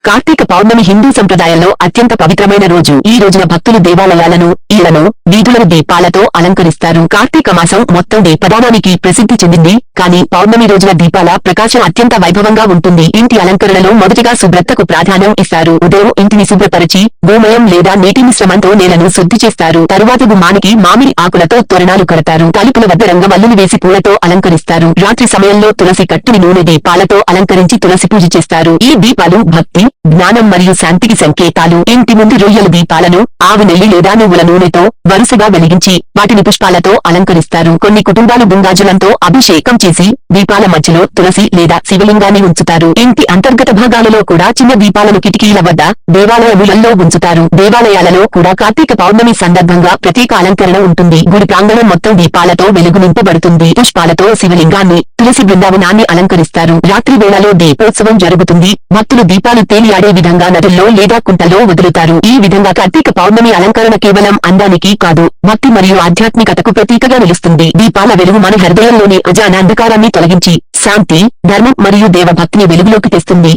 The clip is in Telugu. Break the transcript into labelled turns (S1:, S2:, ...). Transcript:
S1: కార్తీక పౌర్ణమి హిందూ సంప్రదాయంలో అత్యంత పవిత్రమైన రోజు. ఈ రోజున భక్తులు దేవాలయాలను, ఇళ్లను, వీధులను దీపాలతో అలంకరిస్తారు. కార్తీక మాసం మొత్తం దీపదానానికి ప్రసిద్ధి చెందింది. కానీ పౌర్ణమి రోజున దీపాల ప్రకాశం అత్యంత వైభవంగా ఉంటుంది. ఇంటి అలంకరణలో మొదటిగా శుభ్రతకు ప్రాధాన్యం ఇస్తారు. ఉదయం ఇంటిని శుభ్రపరిచి గోమయం లేదా నీటి మిశ్రమంతో నేలను శుద్ధి చేస్తారు. తరువాత గుమ్మానికి మామిడి ఆకులతో తోరణాలు కడతారు. తలుపుల వద్ద రంగవల్లులు వేసి పూలతో అలంకరిస్తారు. రాత్రి సమయంలో తులసి కట్టుని నూనె దీపాలతో అలంకరించి తులసి పూజ చేస్తారు. ఈ దీపాలు భక్తి, జ్ఞానం మరియు శాంతికి సంకేతాలు. ఇంటి ముందు రొయ్యల దీపాలను ఆవు నెయ్యి లేదా నువ్వుల నూనెతో వరుసగా వెలిగించి వాటిని పుష్పాలతో అలంకరిస్తారు. కొన్ని కుటుంబాలు బుంగాజులంతో అభిషేకం చేసి దీపాల మధ్యలో తులసి లేదా శివలింగాన్ని ఉంచుతారు. ఇంటి అంతర్గత భాగాలలో కూడా చిన్న దీపాలను కిటికీల వద్ద, దేవాలయాలలో ఉంచుతారు. దేవాలయాలలో కూడా కార్తీక పౌర్ణమి సందర్భంగా ప్రత్యేక అలంకరణ ఉంటుంది. గుడి ప్రాంగణం మొత్తం దీపాలతో వెలుగు నింపబడుతుంది. పుష్పాలతో శివలింగాన్ని, తులసి బృందావనాన్ని అలంకరిస్తారు. రాత్రి వేళలో దీపోత్సవం జరుగుతుంది. భక్తులు దీపాలు తేలియాడే విధంగా నదుల్లో లేదా కుంటల్లో వదులుతారు. ఈ విధంగా కార్తీక పౌర్ణమి అలంకరణ కేవలం అందానికి కాదు, భక్తి మరియు ఆధ్యాత్మికతకు ప్రతీకగా నిలుస్తుంది. దీపాల వెలుగు మన హృదయంలోని అజాన అంధకారాన్ని తొలగించి శాంతి, ధర్మం మరియు దేవభక్తిని వెలుగులోకి తెస్తుంది.